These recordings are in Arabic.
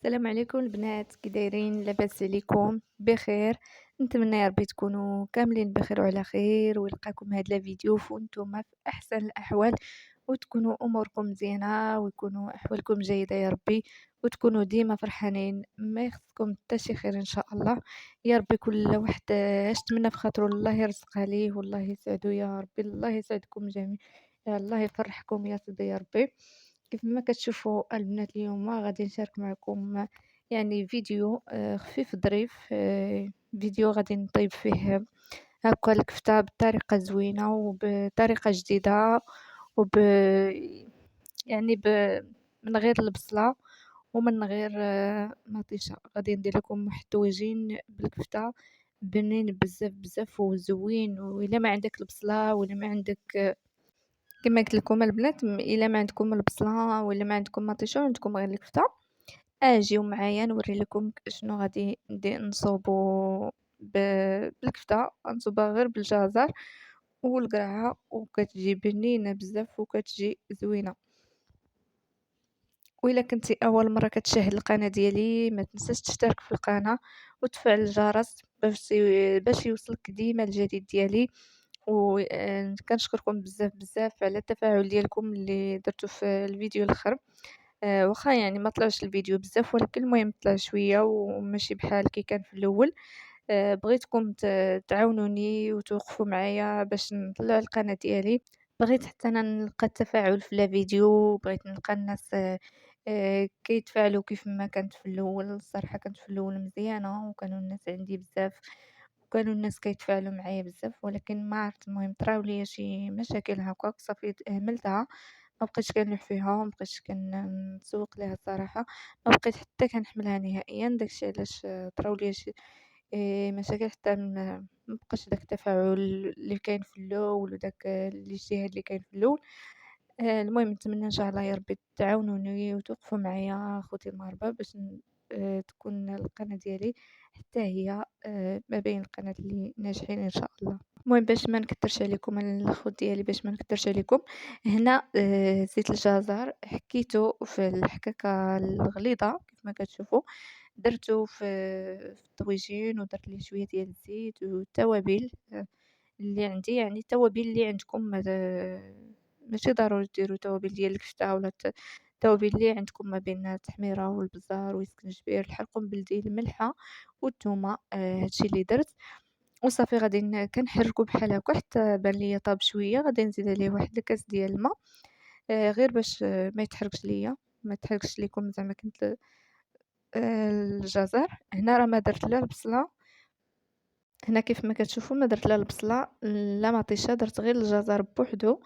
السلام عليكم البنات، كي دايرين؟ لاباس عليكم؟ بخير. نتمنى يا ربي تكونوا كاملين بخير وعلى خير، ويلقاكم هاد الفيديو وانتم في احسن الاحوال، وتكونوا اموركم مزيانه ويكونوا احوالكم جيده يا ربي، وتكونوا ديما فرحانين، ما يخصكم حتى شي خير ان شاء الله. يا ربي كل واحد اش تمنى في خاطرو الله يرزقها ليه والله يسعدو يا ربي. الله يسعدكم جميعا، يا الله يفرحكم يا سيدي يا ربي. كيف ما كتشوفوا البنات اليوم غادي نشارك معكم يعني فيديو خفيف ظريف، فيديو غادي نطيب فيه هكا الكفتة بطريقة زوينة وبطريقة جديدة وب يعني من غير البصلة ومن غير مطيشة. غادي ندير لكم واحد الطويجين بالكفتة بنين بزاف بزاف وزوين. وإلا ما عندك البصلة ولا ما عندك كما قلت لكم البنات، الا ما عندكم البصله ولا ما عندكم مطيشه وعندكم غير الكفته، اجيو معايا نوري لكم شنو غادي نصوبوا بالكفته. نصوبها غير بالجزر والقرعه وكتجي بنينه بزاف وكتجي زوينه. وإلا كنتي اول مره كتشاهد القناه ديالي ما تنساش تشترك في القناه وتفعل الجرس باش يوصلك ديما الجديد ديالي. وكنشكركم بزاف بزاف على التفاعل ديالكم اللي درتو في الفيديو الاخر. واخا يعني ما طلعش الفيديو بزاف، ولكن المهم طلع شويه وماشي بحال كي كان في الاول. بغيتكم تعاونوني وتوقفوا معايا باش نطلع القناه ديالي. بغيت حتى انا نلقى التفاعل في الفيديو، بغيت نلقى الناس كيتفاعلوا كيف ما كانت في الاول. الصراحه كانت في الاول مزيانه وكانوا الناس عندي بزاف وكانوا الناس كيتفاعلوا معايا بزاف، ولكن ما عرفت المهم طراو ليا شي مشاكل هكاك صافي اهملتها. ما بقيتش كنلوح فيها وما بقيتش كنسوق ليها الصراحه، ما بقيت حتى كنحملها نهائيا. داكشي علاش طراو ليا شي مشاكل حتى ما بقاش داك التفاعل اللي كاين في الاول وداك الاجتهاد اللي كاين في الاول. المهم نتمنى ان شاء الله يا ربي تعاونوني وتوقفوا معايا اخوتي المغاربه باش تكون القناه ديالي حتى هي ما بين القناه اللي ناجحين ان شاء الله. المهم باش ما نكثرش عليكم الخوت ديالي، باش ما نكثرش عليكم، هنا زيت الجزر حكيته في الحكاكه الغليظه كيف ما كتشوفوا. درتو في الطويجين ودرت ليه شويه ديال الزيت والتوابل اللي عندي، يعني التوابل اللي عندكم. ماشي ضروري ديروا توابل ديال الكفتة ولا التوابل اللي عندكم ما بين التحميرة والبزار والسكنجبير، الحرقنبل ديال الملحة والثومة. هادشي اللي درت وصافي غادي كنحركو بحال هكا حتى بان ليا طاب شويه. غادي نزيد عليه واحد الكاس ديال الماء غير باش ما يتحرقش ليا، ما يتحرقش ليكم زعما كنت الجزر. هنا راه ما درت لا البصله، هنا كيف ما كتشوفوا ما درت لا البصله لا مطيشه، درت غير الجزر بوحدو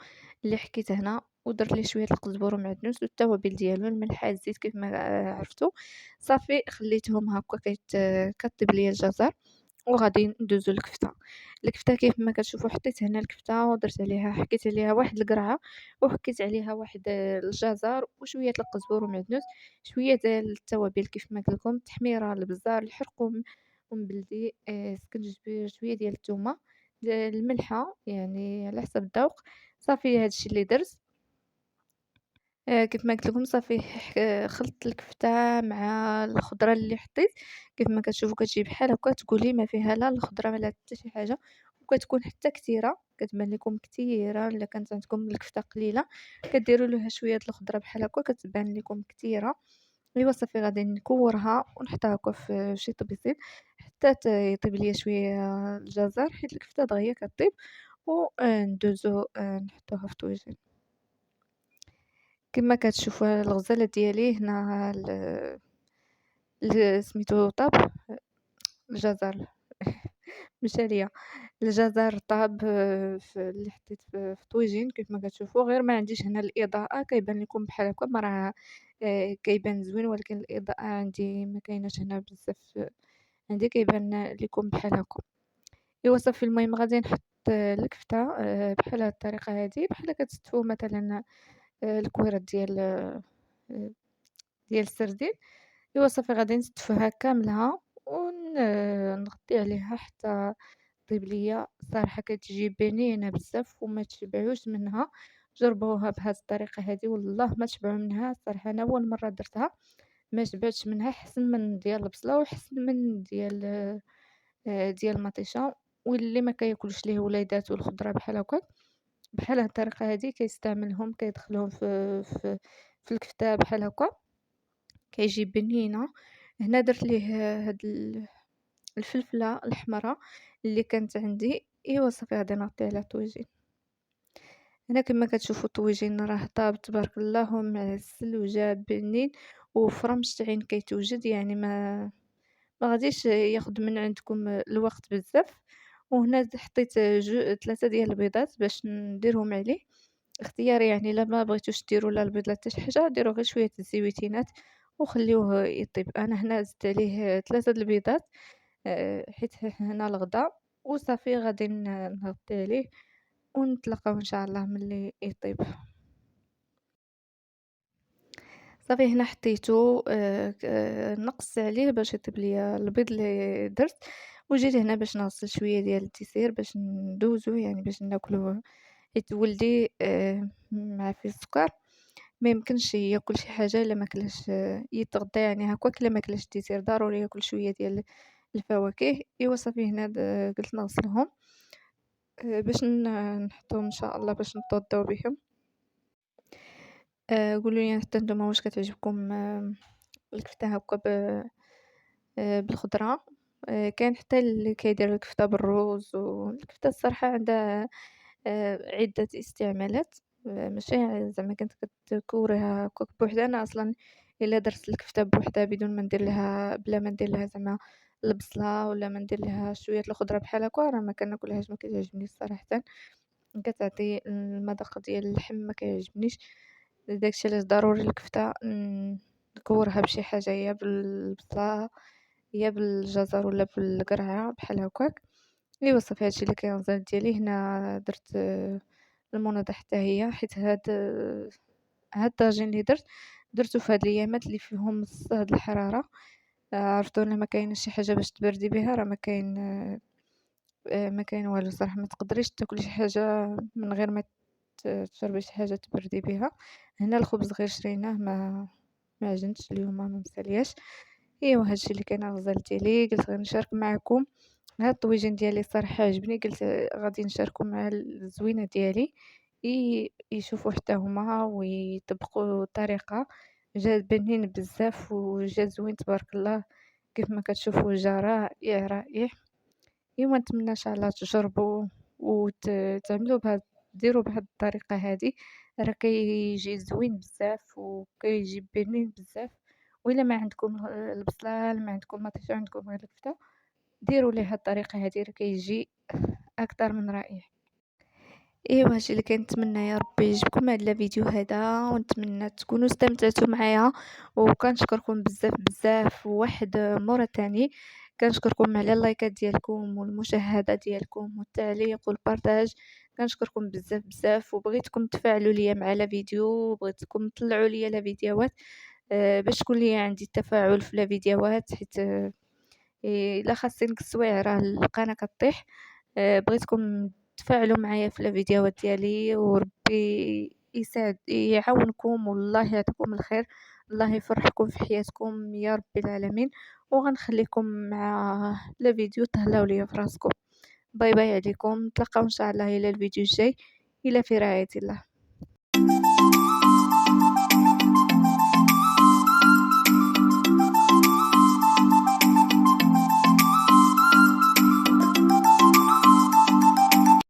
اللي حكيت هنا، ودرت ليه شويه القزبر ومعدنوس والتوابل ديالو الملح الزيت كيف ما عرفتوا. صافي خليتهم هكا كطيب ليا الجزر وغادي ندوزو للكفتة. الكفتة كيف ما كتشوفوا حطيت هنا الكفتة ودرت عليها حكيت عليها واحد القرعة وحكيت عليها واحد الجزر وشوية القزبر ومعدنوس، شوية ديال التوابل كيف ما قلت لكم، التحميرة، البزار، الحرقوم بلدي، سكنجبير، شوية ديال الثومة، الملحة يعني على حسب الذوق. صافي هادشي اللي درت. كيف ما قلت لكم صافي خلطت الكفتة مع الخضرة اللي حطيت. كيف ما كتشوفوا كتجي بحال هكا تقولي ما فيها لا الخضرة ولا حتى شي حاجة، وكتكون حتى كثيرة، كتبان لكم كثيرة. الا كانت عندكم الكفتة قليلة كديروا لها شوية د الخضرة بحال هكا كتبان لكم كثيرة. ايوا صافي غادي نكورها ونحطها هكا في شي طبيسيل حتى يطيب ليا شوية الجزر حيت الكفتة دغيا كطيب، وندوزو نحطوها في طويجين. كما كتشوفوا الغزالة ديالي هنا سميتو طاب الجزر مشى ليا. الجزر طاب اللي حطيت في الطويجين كيف ما كتشوفوا. غير ما عنديش هنا الإضاءة كيبان لكم بحال هكا، ما راه كيبان زوين، ولكن الإضاءة عندي ما كايناش هنا بزاف. عندي كيبان لكم بحال هكا. ايوا صافي المهم غادي نحط الكفتة بحال هاد الطريقة هادي، بحال كتستفوا مثلا الكويرات ديال السردين. ايوا صافي غادي نستفها كاملها نغطي عليها حتى طيب ليا. صراحة كتجي بنينة بزاف وما تشبعوش منها. جربوها بهذه الطريقة هذه والله ما تشبعوا منها. صراحة انا اول مرة درتها ما شبعتش منها، حسن من ديال البصلة وحسن من ديال المطيشة. واللي ما كياكلش ليه وليداتو الخضرة بحال هاكا، بحال هاد الطريقة هادي كيستعملهم، كيدخلهم في الكفتة بحال هاكا، كيجي بنينة. هنا درت ليه هاد الفلفلة الحمرا اللي كانت عندي، إيوا صافي غادي نغطي على الطويجين. هنا كما كتشوفوا الطويجين راه طاب تبارك الله ومعسل وجا بنين، وفرمشت عين كيتوجد، يعني ما غاديش ياخد من عندكم الوقت بزاف. وهنا حطيت 3 ديال البيضات باش نديرهم عليه، اختياري يعني. الا ما بغيتوش ديروا لا البيض لا حتى شي حاجه، ديروا غير شويه الزويتينات وخليوه يطيب. انا هنا زدت عليه 3 د البيضات حيت هنا الغدا، وصافي غادي نغطي عليه ونتلاقاو إن شاء الله ملي يطيب. صافي هنا حطيته نقصت عليه باش يطيب ليا البيض اللي درت، وجيت هنا باش نغسل شوية ديال الديسير باش ندوزو، يعني باش ناكلوه. حيت ولدي مع فيه السكر، ما يمكنش ياكل شي حاجة إلا ما كلاش يتغدى يعني هكاك إلا ما كلاش الديسير، ضروري ياكل شوية ديال الفواكه. إيوا صافي هنا قلت نغسلهم باش نحطهم إن شاء الله باش نتوضاو بهم. قولوا لي حتى نتوما واش كتعجبكم الكفتة هاكا بالخضرة. كاين حتى اللي كيدير الكفتة بالروز، والكفتة الصراحة عندها عدة استعمالات. ماشي زعما كنت كتكوريها هكاك بوحدها. أنا أصلًا إلا درت الكفتة بوحدها بدون ما ندير لها، بلا ما ندير لها زعما البصلة ولا ما ندير لها شوية الخضرة بحال هاكا، راه ما كناكلهاش، ما كتعجبنيش صراحةً. كتعطي المذاق ديال اللحم ما كيعجبنيش. داكشي علاش ضروري الكفتة نكورها بشي حاجة، يا بالبصلة يا بالجزر ولا بالقرعة بحال هكاك. إيوا صافي هادشي اللي كاين الغزال ديالي. هنا درت المنوضة حتى هي، حيت هاد الطاجين اللي درتو في هاد الأيامات اللي فيهم نص هاد الحرارة. عرفتو أنا ما كايناش شي حاجة باش تبردي بها، راه ما كاين والو صراحة. ما تقدريش تاكلي شي حاجة من غير ما تشربي شي حاجة تبردي بها. هنا الخبز غير شريناه، ما عجنتش اليوم، ما مسالياش. ايوا هادشي اللي كاين الغزال ديالي، قلت غير نشارك معكم. هاد الطويجين ديالي صراحة عجبني، قلت غادي نشاركو مع الزوينة ديالي يشوفوا حتى هما ويطبقوا الطريقة. جا بنين بزاف وجا زوين تبارك الله، كيف ما كتشوفوا جا رائع رائع. ايوا نتمنى ان شاء الله تجربوا تعملوا ديروا بهاد الطريقة هادي، راه كيجي زوين بزاف وكيجي بنين بزاف. وإلا ما عندكم البصلة، ما عندكم مطيشة، عندكم غير الكفتة، ديروا ليه هاد الطريقة هادي راه كيجي أكثر من رائع. ايوا هادشي اللي كنتمنى، يا ربي يعجبكم هاد الفيديو هذا، ونتمنى تكونوا استمتعتوا معايا. وكنشكركم بزاف بزاف واحد مورا تاني. كنشكركم على اللايكات ديالكم والمشاهدة ديالكم والتعليق والبارطاج. كنشكركم بزاف بزاف، وبغيتكم تفاعلوا ليا مع الفيديو، وبغيتكم تطلعوا ليا الفيديوهات باش تكون ليا عندي التفاعل في الفيديوهات. حيت الا خاصني السوايع راه القناة كطيح. بغيتكم تفاعلوا معايا في الفيديوهات ديالي، وربي يعاونكم، والله يعطيكم الخير، الله يفرحكم في حياتكم يا رب العالمين. وغنخليكم مع الفيديو، تهلاو ليا في راسكم. باي باي عليكم، نتلاقاو ان شاء الله الى الفيديو الجاي، الى في رعاية الله.